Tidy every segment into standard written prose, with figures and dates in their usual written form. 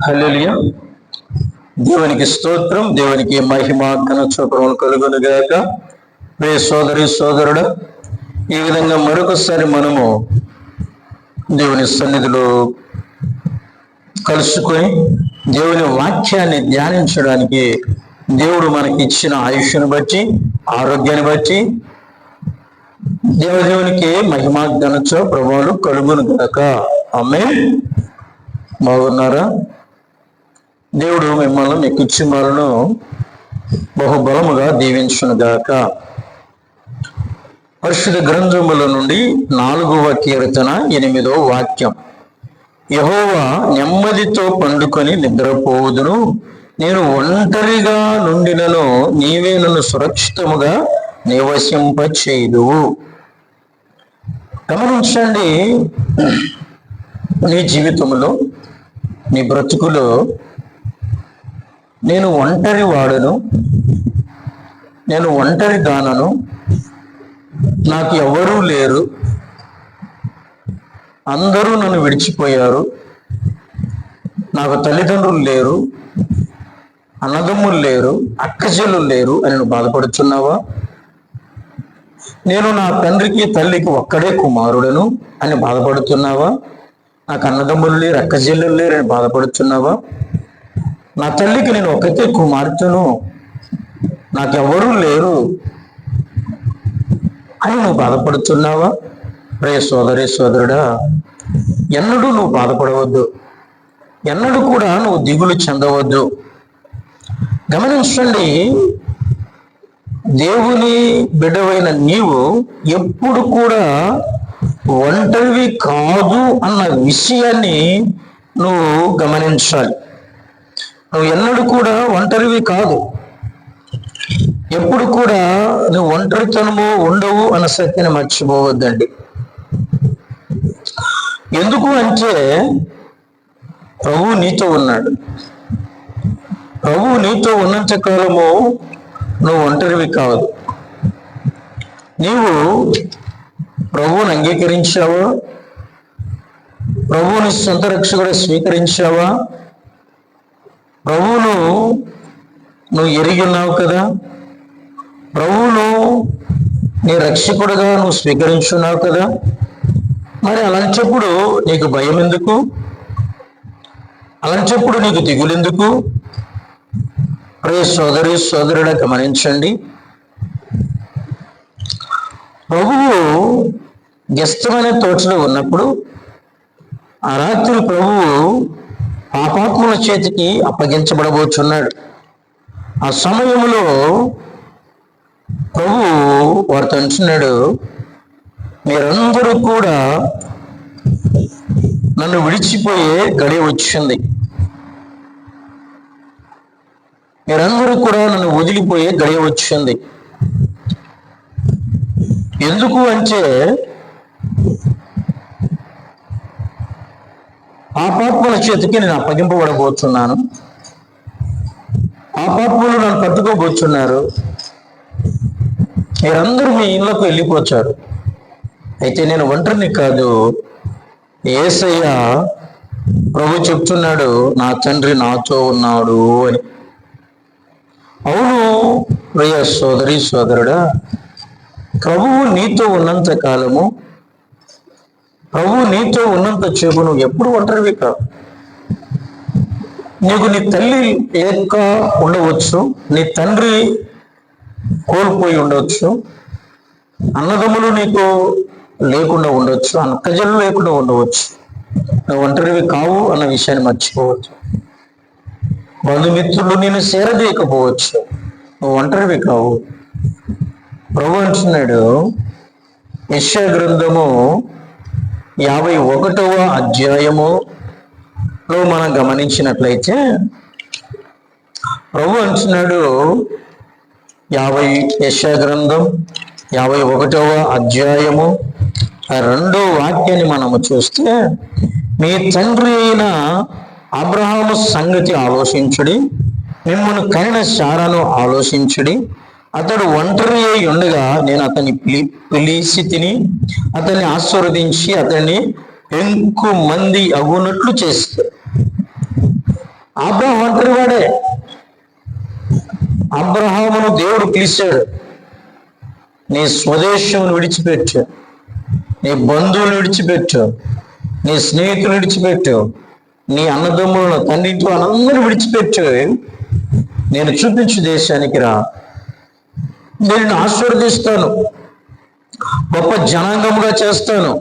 హల్లెలూయా. దేవునికి స్తోత్రం, దేవునికి మహిమ ఘనచక్రములు కలుగును గాక. ప్రియ సోదరి సోదరుడు, ఈ విధంగా మరొకసారి మనము దేవుని సన్నిధిలో కలుసుకొని దేవుని వాక్యాన్ని ధ్యానించడానికి దేవుడు మనకి ఇచ్చిన ఆయుష్ను బట్టి, ఆరోగ్యాన్ని బట్టి దేవునికి మహిమ ఘనచ ప్రభువులు కలుగును గాక. ఆమేన్. బాగున్నారా? దేవుడు మిమ్మల్ని మీ కుటుంబాలను బహుబలముగా దీవించును గాక. పరిశుద్ధ గ్రంథముల నుండి 4వ కీర్తన 8వ వాక్యం. యెహోవా నెమ్మదితో పండుకొని నిద్రపోవుదును, నేను ఒంటరిగా నుండినను నీవే నన్ను సురక్షితముగా నివసింపచేయుదువు. గమనించండి, నీ జీవితంలో, నీ బ్రతుకులో నేను ఒంటరి వాడను, నేను ఒంటరి దానను, నాకు ఎవరూ లేరు, అందరూ నన్ను విడిచిపోయారు, నాకు తల్లిదండ్రులు లేరు, అన్నదమ్ములు లేరు, అక్కచెల్లులు లేరు అని నువ్వు బాధపడుతున్నావా? నేను నా తండ్రికి తల్లికి ఒక్కడే కుమారుడను అని బాధపడుతున్నావా? నాకు అన్నదమ్ములు లేరు, అక్కచెల్లులు లేరు అని బాధపడుతున్నావా? నా తల్లికి నేను ఒకటే కుమార్తెను, నాకెవరూ లేరు అని నువ్వు బాధపడుతున్నావా? ప్రియ సోదరి సోదరుడా, ఎన్నడూ నువ్వు బాధపడవద్దు, ఎన్నడూ కూడా నువ్వు దిగులు చెందవద్దు. గమనించండి, దేవుని బిడ్డవైన నీవు ఎప్పుడు కూడా ఒంటరివి కాదు అన్న విషయాన్ని నువ్వు గమనించాలి. నువ్వు ఎన్నడూ కూడా ఒంటరివి కాదు, ఎప్పుడు కూడా నువ్వు ఒంటరితనము ఉండవు అన్న సత్యాన్ని మర్చిపోవద్దండి. ఎందుకు అంటే ప్రభువు నీతో ఉన్నాడు. ప్రభువు నీతో ఉన్నంత కాలము నువ్వు ఒంటరివి కాదు. నీవు ప్రభువుని అంగీకరించావా? ప్రభువుని సొంత రక్షకుడిగా స్వీకరించావా? ప్రభువును నువ్వు ఎరిగి ఉన్నావు కదా, ప్రభువును నీ రక్షకుడుగా నువ్వు స్వీకరించున్నావు కదా. మరి అలాంటప్పుడు నీకు భయం ఎందుకు? అలాంటప్పుడు నీకు దిగులెందుకు? ప్రియ సోదరి సోదరుడా, గమనించండి, ప్రభువు గెస్తమైన తోటలో ఉన్నప్పుడు ఆ రాత్రి ప్రభువు పాపాత్ముల చేతికి అప్పగించబడబోచున్నాడు. ఆ సమయంలో ప్రభువు వారితో అంటున్నాడు, మీరందరూ కూడా నన్ను విడిచిపోయే గడియ వచ్చింది, మీరందరూ కూడా నన్ను వదిలిపోయే గడియ వచ్చింది. ఎందుకు అంటే పాపాత్ముల చేతికి నేను అప్పగింపబడబోతున్నాను, పాపాత్ములు నన్ను పట్టుకోబోతున్నారు, మీరందరూ మీ ఇళ్ళకు వెళ్ళిపోతారు. అయితే నేను ఒంటరిని కాదు, యేసయ్య ప్రభు చెప్తున్నాడు, నా తండ్రి నాతో ఉన్నాడు అని. అవును ప్రియ సోదరి సోదరుడా, ప్రభువు నీతో ఉన్నంత కాలము, ప్రభువు నీతో ఉన్నంత సేపు నువ్వు ఎప్పుడు ఒంటరివి కావు. నీకు నీ తల్లి లేక ఉండవచ్చు, నీ తండ్రి కోల్పోయి ఉండవచ్చు, అన్నదమ్ములు నీకు లేకుండా ఉండవచ్చు, అక్కజలు లేకుండా ఉండవచ్చు. నువ్వు ఒంటరివి కావు అన్న విషయాన్ని మర్చిపోవచ్చు. బంధుమిత్రులు నేను చేరదీయకపోవచ్చు, నువ్వు ఒంటరివి కావు. ప్రభు అంటున్నాడు, యెషయా గ్రంథము 51వ అధ్యాయములో మనం గమనించినట్లయితే ప్రభు అంటున్నాడు, యెషయా గ్రంథం 51వ అధ్యాయము 2వ వాక్యాన్ని మనము చూస్తే, మీ తండ్రి అయిన అబ్రహాము సంగతి ఆలోచించుడి, మిమ్మల్ని కనిన శారాను ఆలోచించుడి. అతడు ఒంటరి అయి ఉండగా నేను అతన్ని పిలిచి తిని అతన్ని ఆశీర్వదించి అతన్ని 10 మంది అగునట్లు చేస్తాడు. అబ్రహాం ఒంటరి వాడే. అబ్రహామును దేవుడు పిలిచాడు, నీ స్వదేశమును విడిచిపెట్టు, నీ బంధువులను విడిచిపెట్టు, నీ స్నేహితులు విడిచిపెట్టు, నీ అన్నదమ్ములను తండ్రితో అందరూ విడిచిపెట్టు, నేను చూపించు దేశానికి రా, నేను ఆశీర్వదిస్తాను, గొప్ప జనాంగముగా చేస్తాను,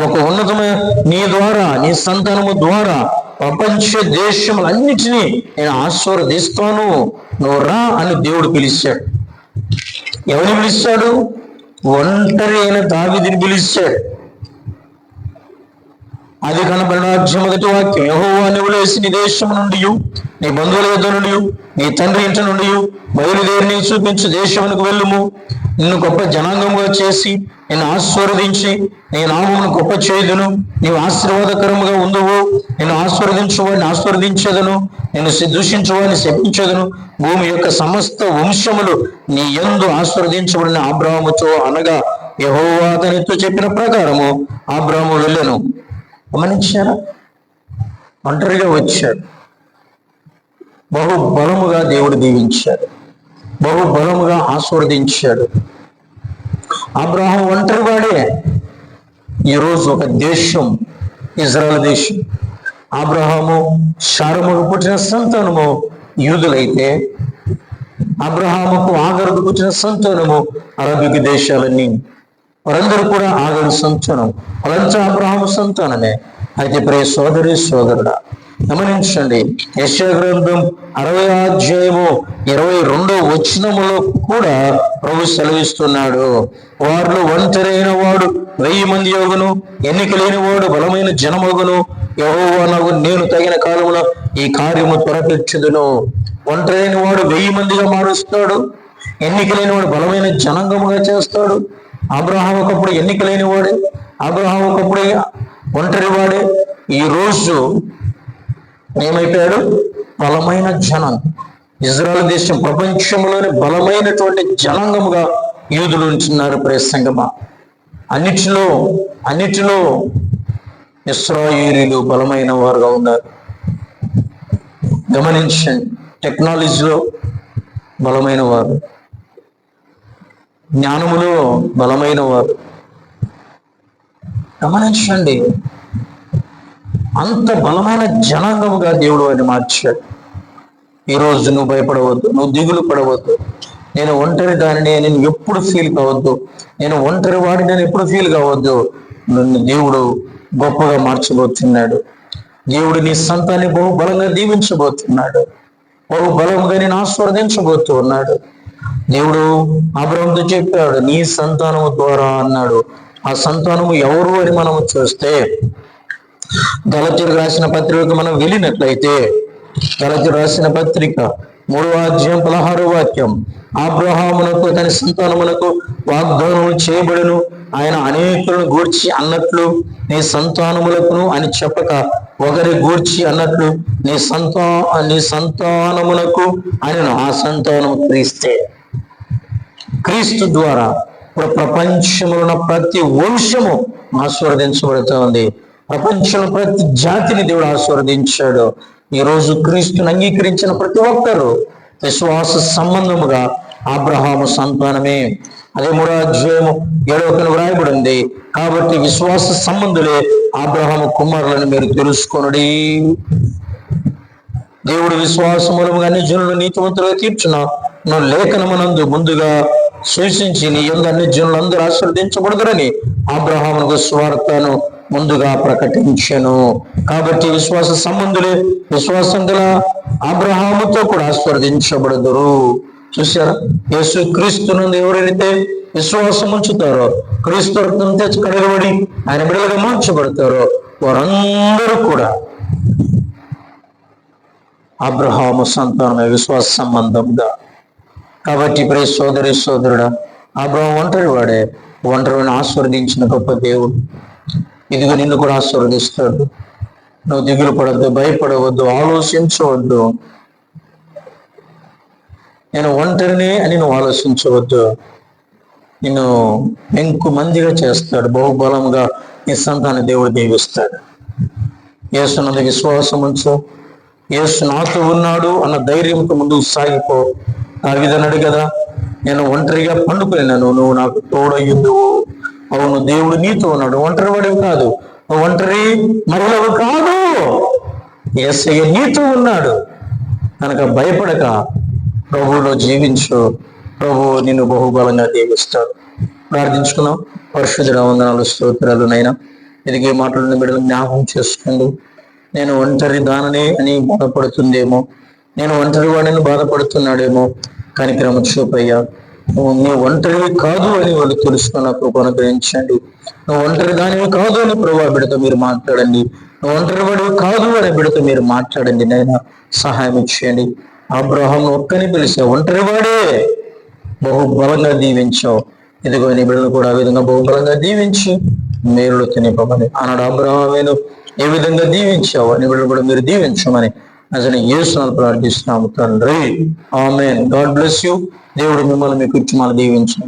ఒక ఉన్నతమైన నీ ద్వారా నీ సంతానము ద్వారా ప్రపంచ దేశములన్నిటినీ నేను ఆశీర్వదిస్తాను, నువ్వు రా అని దేవుడు పిలిచాడు. ఎవరిని పిలిచాడు? ఒంటరి అయిన దావీదుని పిలిచాడు. అది కనబడిన మొదటి వాక్యం, యెహోవా నువ్వు లేచి నీ దేశం నుండి, నీ బంధువుల యొద్ద నుండి, నీ తండ్రి ఇంటి నుండి బయలుదేరి నీ చూపించు దేశమునకు వెళ్ళుము, నిన్ను గొప్ప జనాంగముగా చేసి నిన్ను ఆశీర్వదించి నీ నామమును గొప్ప చేయుదును, నీవు ఆశీర్వాదకరముగా ఉందువు, నిన్ను ఆశీర్వదించువాడిని ఆశీర్వదించదను, నిన్ను దూషించువాడిని శపించదను, భూమి యొక్క సమస్త వంశములు నీ యందు ఆశీర్వదించబడిన అబ్రాహాముతో అనగా యెహోవా అతనితో చెప్పిన ప్రకారము అబ్రాహాము వెళ్ళెను. గమనించారా? ఒంటరిగా వచ్చాడు, బహు బలముగా దేవుడు దీవించాడు, బహు బలముగా ఆశీర్వదించాడు. అబ్రహాం ఒంటరి వాడే. ఈరోజు ఒక దేశం, ఇజ్రాయెల్ దేశం, అబ్రహాము శారముకు పుట్టిన సంతానము యూదులైతే, అబ్రహాముకు ఆగరుకు పుట్టిన సంతానము అరబిక్ దేశాలన్నీ, వారందరూ కూడా ఆగరు సంతానం, వాళ్ళంతా అబ్రహాము సంతానమే. అయితే ప్రియ సోదరి సోదరుడా, గమనించండి, యెషయా గ్రంథం 60వ అధ్యాయము 22వ వచనములో కూడా ప్రభు సెలవిస్తున్నాడు, వారిలో ఒంటరైన వాడు 1000 మంది యోగును, ఎన్నిక లేని వాడు బలమైన జనమగును, యెహోవానగు నేను తగిన కాలములో ఈ కార్యము త్వరపెట్టుదును. ఒంటరైన వాడు 1000 మందిగా మారుస్తాడు, ఎన్నిక లేని వాడు బలమైన జనాంగముగా చేస్తాడు. అబ్రహాం ఒకప్పుడు ఎన్నిక లేని వాడే, అబ్రహాం ఒకప్పుడు ఒంటరి వాడే. ఈ రోజు ఏమైపోయాడు? బలమైన జనం. ఇజ్రాయెల్ దేశం ప్రపంచంలోని బలమైనటువంటి జనాంగముగా యూదులు ఉంటున్నారు. ప్రసంగమా, అన్నిటిలో ఇశ్రాయేలీయులు బలమైన వారుగా ఉన్నారు. గమనించండి, టెక్నాలజీలో బలమైన వారు, జ్ఞానములో బలమైన వారు. గమనించండి, అంత బలమైన జనాంగముగా దేవుడు వారిని మార్చాడు. ఈరోజు నువ్వు భయపడవద్దు, నువ్వు దిగులు పడవద్దు. నేను ఒంటరి దానిని నేను ఎప్పుడు ఫీల్ కావద్దు, నేను ఒంటరి వాడిని నేను ఎప్పుడు ఫీల్ కావద్దు. నన్ను దేవుడు గొప్పగా మార్చబోతున్నాడు. దేవుడు నీ సంతాన్ని బహు బలంగా దీవించబోతున్నాడు, బహు బలంగా నేను ఆస్వాదించబోతూ ఉన్నాడు. దేవుడు అబ్రహాముతో చెప్పాడు, నీ సంతానము ద్వారా అన్నాడు. ఆ సంతానము ఎవరు అని మనం చూస్తే, గలతీయులకు రాసిన పత్రికకు మనం వెళ్ళినట్లయితే, గలతీయులకు రాసిన పత్రిక 3వ అధ్యాయం 16వ వాక్యం, అబ్రహామునకు తన సంతానమునకు వాగ్దానము చేయబడును, ఆయన అనేకులను గూర్చి అన్నట్లు నీ సంతానములకును అని చెప్పక ఒకరి గూర్చి అన్నట్లు నీ సంతానమునకు అని, ఆ సంతానం క్రీస్తు ద్వారా ఇప్పుడు ప్రపంచంలో ఉన్న ప్రతి వంశము ఆశీర్వదించబడుతుంది. ప్రపంచంలో ప్రతి జాతిని దేవుడు ఆశీర్వదించాడు. ఈరోజు క్రీస్తుని అంగీకరించిన ప్రతి ఒక్కరు విశ్వాస సంబంధముగా అబ్రహాము సంతానమే. అదే 3వ అధ్యాయము 7వ వచనం వ్రాయబడింది, కాబట్టి విశ్వాస సంబంధులే అబ్రహాము కుమారులను మీరు తెలుసుకొనుడి. దేవుడు విశ్వాస మూలముగా అన్ని జనులు నీతివంతులుగా తీర్చున లేఖనమునందు ముందుగా సూచించి నీ యందు అన్ని జనులందరూ ఆశీర్వదించబడుదురని అబ్రహామునకు సువార్తను ముందుగా ప్రకటించెను. కాబట్టి విశ్వాస సంబంధులే విశ్వాసం గల అబ్రహాముతో కూడా ఆశీర్వదించబడుదురు. చూసారా? యేసు క్రీస్తునందు ఎవరైతే విశ్వాసం ఉంచుతారో, క్రీస్తు రక్తం తెచ్చి కడగబడి ఆయన బిడ్డలుగా మార్చబడతారో వారందరూ కూడా అబ్రహాము సంతానమే విశ్వాస సంబంధంగా. కాబట్టి ప్రియ సోదరి సోదరుడా, అబ్రహాము ఒంటరి వాడే, ఒంటరిని ఆశీర్వదించిన గొప్ప దేవుడు. ఇదిగో నిన్ను కూడా ఆశీర్వదిస్తాడు. నువ్వు దిగులు పడవద్దు, భయపడవద్దు, ఆలోచించవద్దు. నేను ఒంటరినే అని నువ్వు ఆలోచించవద్దు. నిన్ను ఎంకు మందిగా చేస్తాడు, బహుబలంగా నీ సంతాన దేవుడు దీవిస్తాడు. యేసునందు విశ్వాసం ఉంచు, యేసు నాతో ఉన్నాడు అన్న ధైర్యంతో ముందుకు సాగిపో. విధన్నాడు కదా, నేను ఒంటరిగా పండుకున్నాను, నువ్వు నాకు తోడయ్యుందువు. అవును, దేవుడు నీతో ఉన్నాడు, ఒంటరి వాడివి కాదు, నువ్వు ఒంటరి మహిళవు కాదు, యేసయ్య నీతో ఉన్నాడు. కనుక భయపడక ప్రభువులో జీవించు, ప్రభువు నిన్ను బహుబలంగా దీవిస్తాడు. ప్రార్థించుకున్నాం. పరిశుద్ధుడ, వందనాలు, స్తోత్రాలు నైనా. ఎదిగే మాటలను బిడ్డలు జ్ఞాపకం చేసుకోండి. నేను ఒంటరి దాననే అని బాధపడుతుందేమో, నేను ఒంటరి వాడిని బాధపడుతున్నాడేమో, కనికరము చూపయ్యా. నీ ఒంటరివి కాదు అని వాళ్ళు తెలుసుకున్న కృప అనుగ్రహించండి. నువ్వు ఒంటరి దానివి కాదు అని ప్రభావ బిడ్డతో మీరు మాట్లాడండి. నువ్వు ఒంటరి వాడివి కాదు అని బిడ్డతో మీరు మాట్లాడండి. నైనా సహాయం ఇచ్చేయండి. అబ్రహాం ఒక్కని పిలిచా, ఒంటరి వాడే బహుబలంగా దీవించావు. ఇదిగో నీ బిడ్డలు కూడా ఆ విధంగా బహుబలంగా దీవించి మేలు తినిపమని. ఆనాడు అబ్రహామును ఏ విధంగా దీవించావు అని బిడ్డలు కూడా మీరు దీవించమని అసలు యేసునామములో ప్రార్థిస్తున్నాము తండ్రి. ఆమేన్. God bless you. దేవుడు మిమ్మల్ని మీ కుటుంబాలు దీవించును.